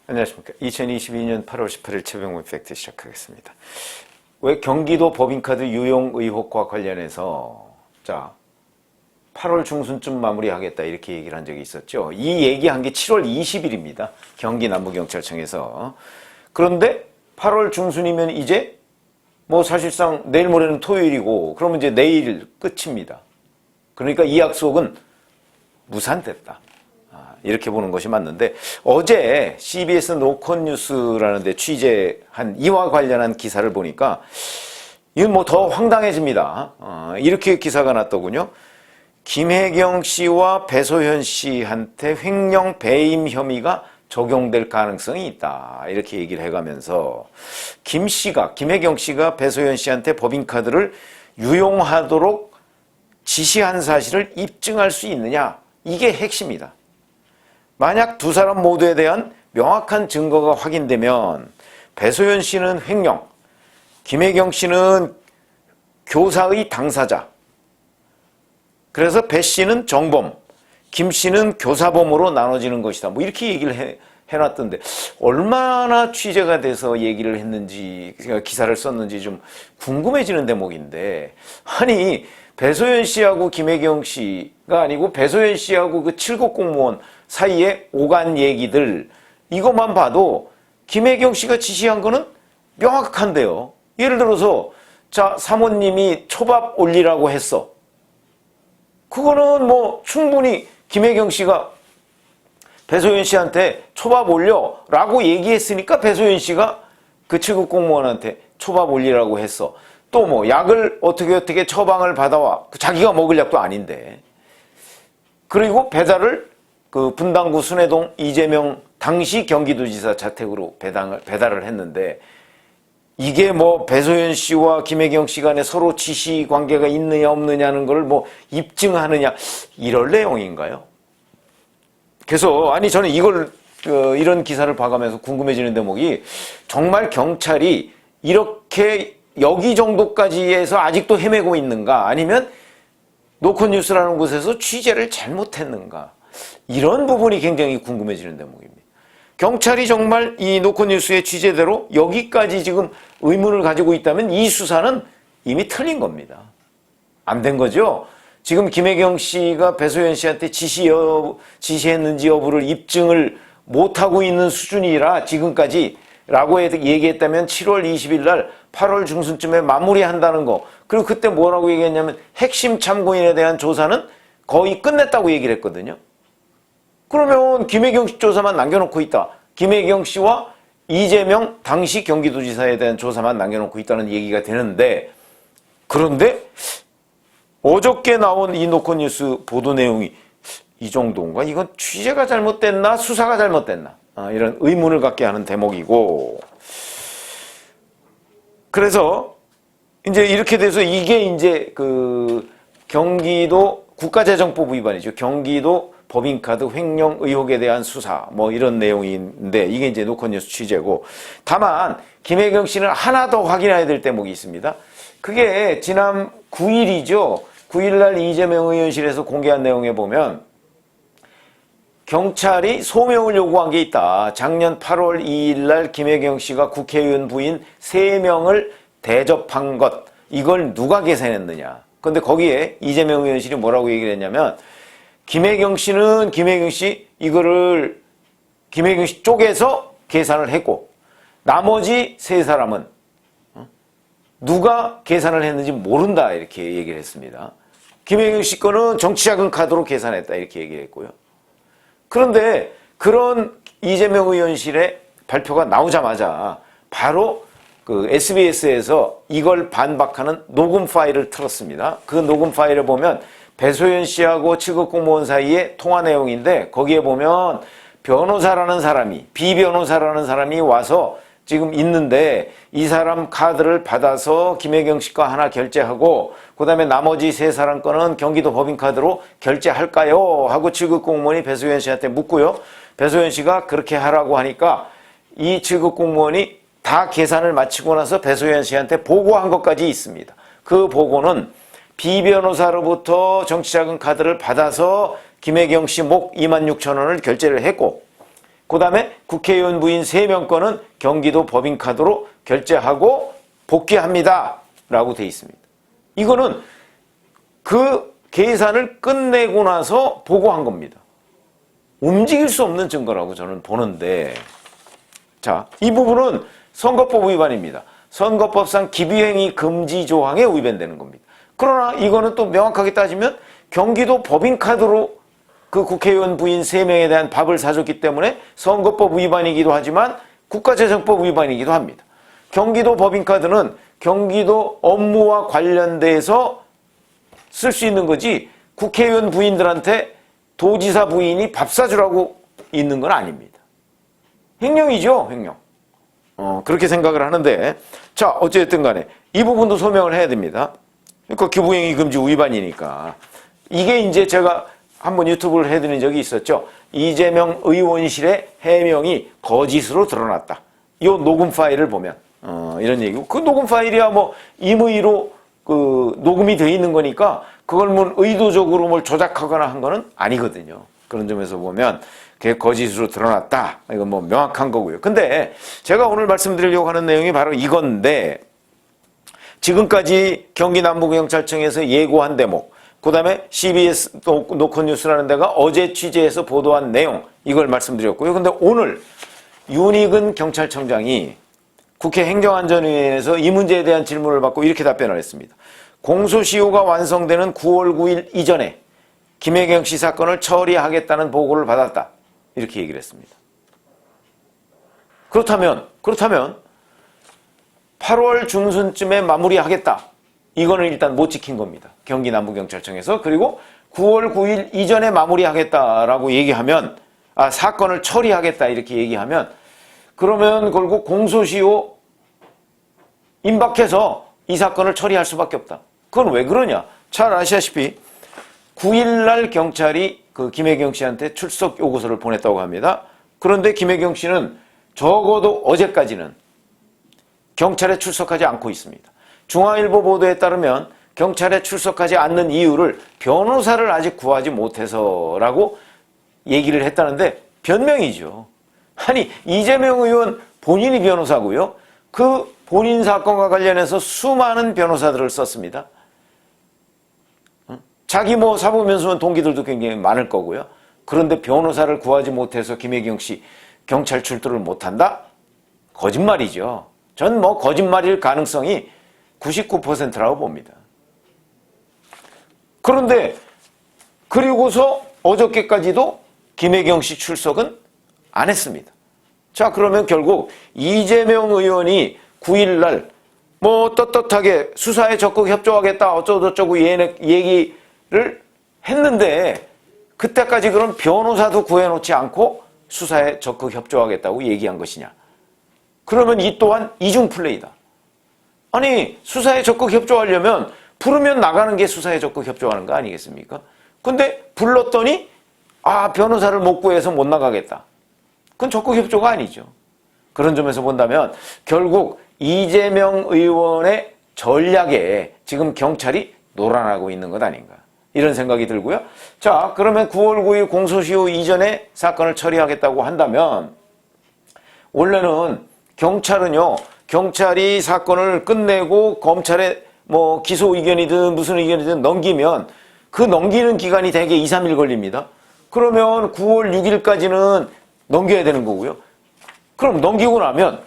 안녕하십니까. 2022년 8월 18일 최병문 팩트 시작하겠습니다. 왜 경기도 법인카드 유용 의혹과 관련해서 8월 중순쯤 마무리하겠다 이렇게 얘기를 한 적이 있었죠. 이 얘기한 게 7월 20일입니다. 경기 남부경찰청에서. 그런데 8월 중순이면 이제 사실상 내일 모레는 토요일이고 그러면 이제 내일 끝입니다. 그러니까 이 약속은 무산됐다. 이렇게 보는 것이 맞는데, 어제 CBS 노컷뉴스라는 데 취재한 이와 관련한 기사를 보니까 이건 더 황당해집니다. 이렇게 기사가 났더군요. 김혜경 씨와 배소연 씨한테 횡령 배임 혐의가 적용될 가능성이 있다. 이렇게 얘기를 해가면서 김혜경 씨가 배소연 씨한테 법인카드를 유용하도록 지시한 사실을 입증할 수 있느냐. 이게 핵심이다. 만약 두 사람 모두에 대한 명확한 증거가 확인되면 배소연 씨는 횡령, 김혜경 씨는 교사의 당사자, 그래서 배 씨는 정범, 김 씨는 교사범으로 나눠지는 것이다. 이렇게 얘기를 해놨던데 얼마나 취재가 돼서 얘기를 했는지, 기사를 썼는지 좀 궁금해지는 대목인데, 아니 배소연 씨하고 김혜경 씨가 아니고 배소연 씨하고 그 7급 공무원 사이에 오간 얘기들, 이것만 봐도 김혜경 씨가 지시한 거는 명확한데요. 예를 들어서 사모님이 초밥 올리라고 했어. 그거는 충분히 김혜경 씨가 배소연 씨한테 초밥 올려 라고 얘기했으니까 배소연 씨가 그 7급 공무원한테 초밥 올리라고 했어. 또 약을 어떻게 처방을 받아와. 자기가 먹을 약도 아닌데. 그리고 배달을 그 분당구 순회동 이재명 당시 경기도지사 자택으로 배달을 했는데, 이게 배소연 씨와 김혜경 씨 간에 서로 지시 관계가 있느냐 없느냐는 걸 입증하느냐, 이럴 내용인가요? 그래서 저는 이런 기사를 봐가면서 궁금해지는 대목이, 정말 경찰이 이렇게 여기 정도까지 해서 아직도 헤매고 있는가, 아니면 노컷뉴스라는 곳에서 취재를 잘못했는가, 이런 부분이 굉장히 궁금해지는 대목입니다. 경찰이 정말 이 노컷뉴스의 취재대로 여기까지 지금 의문을 가지고 있다면 이 수사는 이미 틀린 겁니다. 안 된 거죠. 지금 김혜경 씨가 배소연 씨한테 지시했는지 여부를 입증을 못하고 있는 수준이라 지금까지 라고 얘기했다면 7월 20일 날 8월 중순쯤에 마무리한다는 거, 그리고 그때 뭐라고 얘기했냐면 핵심 참고인에 대한 조사는 거의 끝냈다고 얘기를 했거든요. 그러면 김혜경 씨 조사만 남겨놓고 있다. 김혜경 씨와 이재명 당시 경기도지사에 대한 조사만 남겨놓고 있다는 얘기가 되는데, 그런데 어저께 나온 이 노컷뉴스 보도 내용이 이 정도인가? 이건 취재가 잘못됐나? 수사가 잘못됐나? 이런 의문을 갖게 하는 대목이고, 그래서 이제 이렇게 돼서 이게 이제 그 경기도 국가재정법 위반이죠. 경기도 법인카드 횡령 의혹에 대한 수사, 이런 내용인데, 이게 이제 노컷뉴스 취재고, 다만 김혜경 씨는 하나 더 확인해야 될 대목이 있습니다. 그게 지난 9일이죠. 9일날 이재명 의원실에서 공개한 내용에 보면 경찰이 소명을 요구한 게 있다. 작년 8월 2일날 김혜경 씨가 국회의원 부인 3명을 대접한 것, 이걸 누가 계산했느냐. 그런데 거기에 이재명 의원실이 뭐라고 얘기를 했냐면, 김혜경 씨는 김혜경 씨 이거를 김혜경 씨 쪽에서 계산을 했고, 나머지 3사람은 누가 계산을 했는지 모른다, 이렇게 얘기를 했습니다. 김혜경 씨 거는 정치자금 카드로 계산했다, 이렇게 얘기를 했고요. 그런데 그런 이재명 의원실의 발표가 나오자마자 바로 그 SBS에서 이걸 반박하는 녹음 파일을 틀었습니다. 그 녹음 파일을 보면 배소연 씨하고 7급 공무원 사이의 통화 내용인데, 거기에 보면 변호사라는 사람이, 비변호사라는 사람이 와서 지금 있는데, 이 사람 카드를 받아서 김혜경 씨 거 하나 결제하고, 그 다음에 나머지 3사람 거는 경기도 법인카드로 결제할까요? 하고 7급 공무원이 배소연 씨한테 묻고요. 배소연 씨가 그렇게 하라고 하니까 이 7급 공무원이 다 계산을 마치고 나서 배소연 씨한테 보고한 것까지 있습니다. 그 보고는 비변호사로부터 정치자금 카드를 받아서 김혜경 씨 목 26,000원을 결제를 했고, 그 다음에 국회의원 부인 3명 건은 경기도 법인카드로 결제하고 복귀합니다 라고 돼 있습니다. 이거는 그 계산을 끝내고 나서 보고한 겁니다. 움직일 수 없는 증거라고 저는 보는데, 자, 이 부분은 선거법 위반입니다. 선거법상 기비행위 금지 조항에 위반되는 겁니다. 그러나 이거는 또 명확하게 따지면 경기도 법인카드로 그 국회의원 부인 3명에 대한 밥을 사줬기 때문에 선거법 위반이기도 하지만 국가재정법 위반이기도 합니다. 경기도 법인카드는 경기도 업무와 관련돼서 쓸 수 있는 거지 국회의원 부인들한테 도지사 부인이 밥 사주라고 있는 건 아닙니다. 횡령이죠, 횡령. 그렇게 생각을 하는데, 자, 어쨌든 간에 이 부분도 소명을 해야 됩니다. 그러니까 기부행위 금지 위반이니까. 이게 이제 제가 한번 유튜브를 해드린 적이 있었죠. 이재명 의원실의 해명이 거짓으로 드러났다. 이 녹음 파일을 보면 이런 얘기고, 그 녹음 파일이야 뭐 임의로 그 녹음이 돼 있는 거니까 그걸 뭐 의도적으로 뭘 조작하거나 한 거는 아니거든요. 그런 점에서 보면 그게 거짓으로 드러났다. 이건 뭐 명확한 거고요. 근데 제가 오늘 말씀드리려고 하는 내용이 바로 이건데, 지금까지 경기 남부경찰청에서 예고한 대목, 그 다음에 CBS 노컷뉴스라는 데가 어제 취재해서 보도한 내용, 이걸 말씀드렸고요. 근데 오늘 윤익은 경찰청장이 국회 행정안전위원회에서 이 문제에 대한 질문을 받고 이렇게 답변을 했습니다. 공소시효가 완성되는 9월 9일 이전에 김혜경 씨 사건을 처리하겠다는 보고를 받았다. 이렇게 얘기를 했습니다. 그렇다면 8월 중순쯤에 마무리하겠다. 이거는 일단 못 지킨 겁니다. 경기 남부경찰청에서. 그리고 9월 9일 이전에 마무리하겠다라고 얘기하면, 사건을 처리하겠다 이렇게 얘기하면, 그러면 결국 공소시효 임박해서 이 사건을 처리할 수밖에 없다. 그건 왜 그러냐? 잘 아시다시피 9일날 경찰이 그 김혜경 씨한테 출석 요구서를 보냈다고 합니다. 그런데 김혜경 씨는 적어도 어제까지는 경찰에 출석하지 않고 있습니다. 중앙일보 보도에 따르면 경찰에 출석하지 않는 이유를 변호사를 아직 구하지 못해서라고 얘기를 했다는데 변명이죠. 아니, 이재명 의원 본인이 변호사고요. 그 본인 사건과 관련해서 수많은 변호사들을 썼습니다. 자기 뭐 사법연수원 동기들도 굉장히 많을 거고요. 그런데 변호사를 구하지 못해서 김혜경 씨 경찰 출두를 못한다? 거짓말이죠. 전 뭐 거짓말일 가능성이 99%라고 봅니다. 그런데 그리고서 어저께까지도 김혜경 씨 출석은 안 했습니다. 자, 그러면 결국 이재명 의원이 9일날 뭐 떳떳하게 수사에 적극 협조하겠다 어쩌고저쩌고 얘기를 했는데, 그때까지 그럼 변호사도 구해놓지 않고 수사에 적극 협조하겠다고 얘기한 것이냐? 그러면 이 또한 이중 플레이다. 아니, 수사에 적극 협조하려면 부르면 나가는 게 수사에 적극 협조하는 거 아니겠습니까? 근데 불렀더니 변호사를 못 구해서 못 나가겠다. 그건 적극 협조가 아니죠. 그런 점에서 본다면 결국 이재명 의원의 전략에 지금 경찰이 노란하고 있는 것 아닌가, 이런 생각이 들고요. 자, 그러면 9월 9일 공소시효 이전에 사건을 처리하겠다고 한다면, 원래는 경찰이 사건을 끝내고 검찰에 뭐 기소 의견이든 무슨 의견이든 넘기면 그 넘기는 기간이 대개 2, 3일 걸립니다. 그러면 9월 6일까지는 넘겨야 되는 거고요. 그럼 넘기고 나면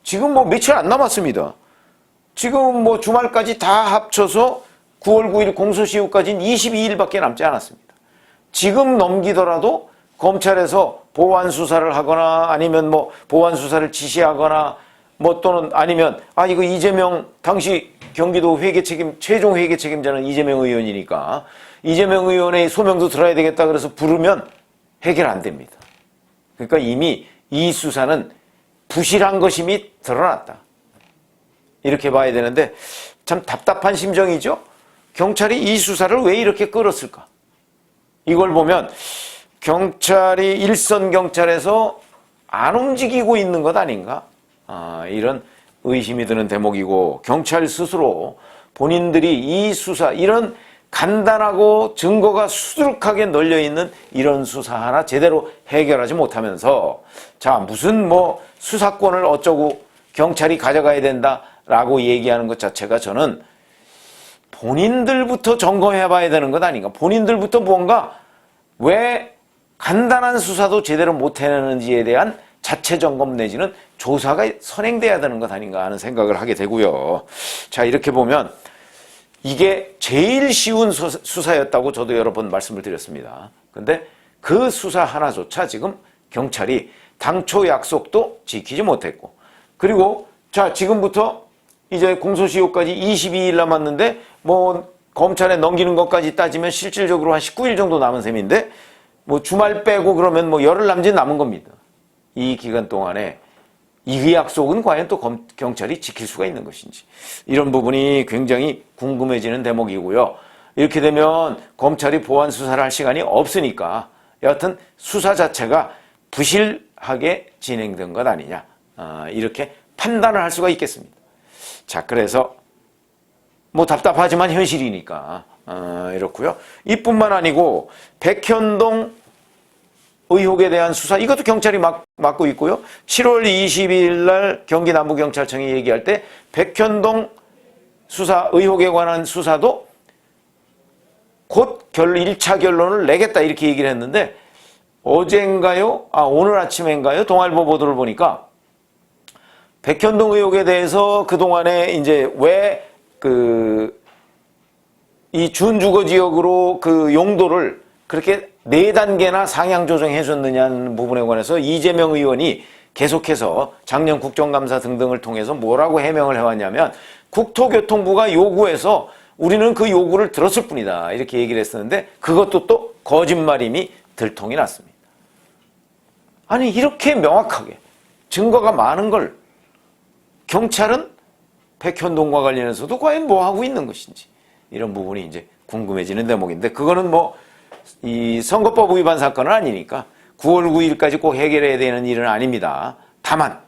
지금 뭐 며칠 안 남았습니다. 지금 뭐 주말까지 다 합쳐서 9월 9일 공소시효까지는 22일밖에 남지 않았습니다. 지금 넘기더라도 검찰에서 보완 수사를 하거나 아니면 뭐 보완 수사를 지시하거나 뭐 또는 아니면 이거 이재명 당시 경기도 최종 회계 책임자는 이재명 의원이니까 이재명 의원의 소명도 들어야 되겠다 그래서 부르면 해결 안 됩니다. 그러니까 이미 이 수사는 부실한 것임이 드러났다. 이렇게 봐야 되는데 참 답답한 심정이죠. 경찰이 이 수사를 왜 이렇게 끌었을까? 이걸 보면 경찰이 일선 경찰에서 안 움직이고 있는 것 아닌가? 이런 의심이 드는 대목이고, 경찰 스스로 본인들이 이 수사, 이런 간단하고 증거가 수두룩하게 널려있는 이런 수사 하나 제대로 해결하지 못하면서 자, 무슨 뭐 수사권을 어쩌고 경찰이 가져가야 된다라고 얘기하는 것 자체가 저는 본인들부터 점검해 봐야 되는 것 아닌가. 본인들부터 뭔가 왜 간단한 수사도 제대로 못 해내는지에 대한 자체 점검 내지는 조사가 선행돼야 되는 것 아닌가 하는 생각을 하게 되고요. 자, 이렇게 보면 이게 제일 쉬운 수사였다고 저도 여러 번 말씀을 드렸습니다. 근데 그 수사 하나조차 지금 경찰이 당초 약속도 지키지 못했고, 그리고 자, 지금부터 이제 공소시효까지 22일 남았는데 뭐 검찰에 넘기는 것까지 따지면 실질적으로 한 19일 정도 남은 셈인데 뭐 주말 빼고 그러면 뭐 열흘 남짓 남은 겁니다. 이 기간 동안에 이 약속은 과연 또 경찰이 지킬 수가 있는 것인지, 이런 부분이 굉장히 궁금해지는 대목이고요. 이렇게 되면 검찰이 보완 수사를 할 시간이 없으니까 여하튼 수사 자체가 부실하게 진행된 것 아니냐, 이렇게 판단을 할 수가 있겠습니다. 자, 그래서 뭐 답답하지만 현실이니까 이렇고요. 이뿐만 아니고 백현동 의혹에 대한 수사, 이것도 경찰이 맡고 있고요. 7월 22일 날 경기 남부경찰청이 얘기할 때 백현동 수사 의혹에 관한 수사도 곧 1차 결론을 내겠다 이렇게 얘기를 했는데, 어젠가요? 오늘 아침인가요? 동아일보 보도를 보니까 백현동 의혹에 대해서 그동안에 이제 왜 이 준주거 지역으로 그 용도를 그렇게 4단계나 상향 조정해 줬느냐는 부분에 관해서 이재명 의원이 계속해서 작년 국정감사 등등을 통해서 뭐라고 해명을 해왔냐면, 국토교통부가 요구해서 우리는 그 요구를 들었을 뿐이다 이렇게 얘기를 했었는데, 그것도 또 거짓말임이 들통이 났습니다. 아니, 이렇게 명확하게 증거가 많은 걸 경찰은 백현동과 관련해서도 과연 뭐 하고 있는 것인지, 이런 부분이 이제 궁금해지는 대목인데, 그거는 뭐 이 선거법 위반 사건은 아니니까 9월 9일까지 꼭 해결해야 되는 일은 아닙니다. 다만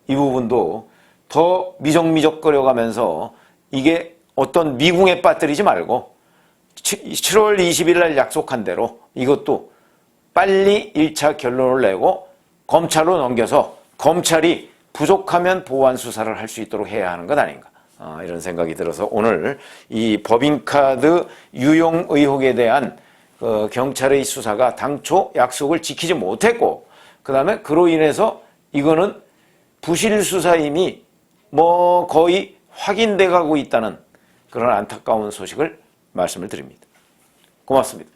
이 부분도 더 미적미적거려 가면서 이게 어떤 미궁에 빠뜨리지 말고 7월 20일 날 약속한 대로 이것도 빨리 1차 결론을 내고 검찰로 넘겨서 검찰이 부족하면 보완 수사를 할 수 있도록 해야 하는 것 아닌가, 이런 생각이 들어서 오늘 이 법인카드 유용 의혹에 대한 경찰의 수사가 당초 약속을 지키지 못했고, 그 다음에 그로 인해서 이거는 부실 수사임이 뭐 거의 확인돼 가고 있다는 그런 안타까운 소식을 말씀을 드립니다. 고맙습니다.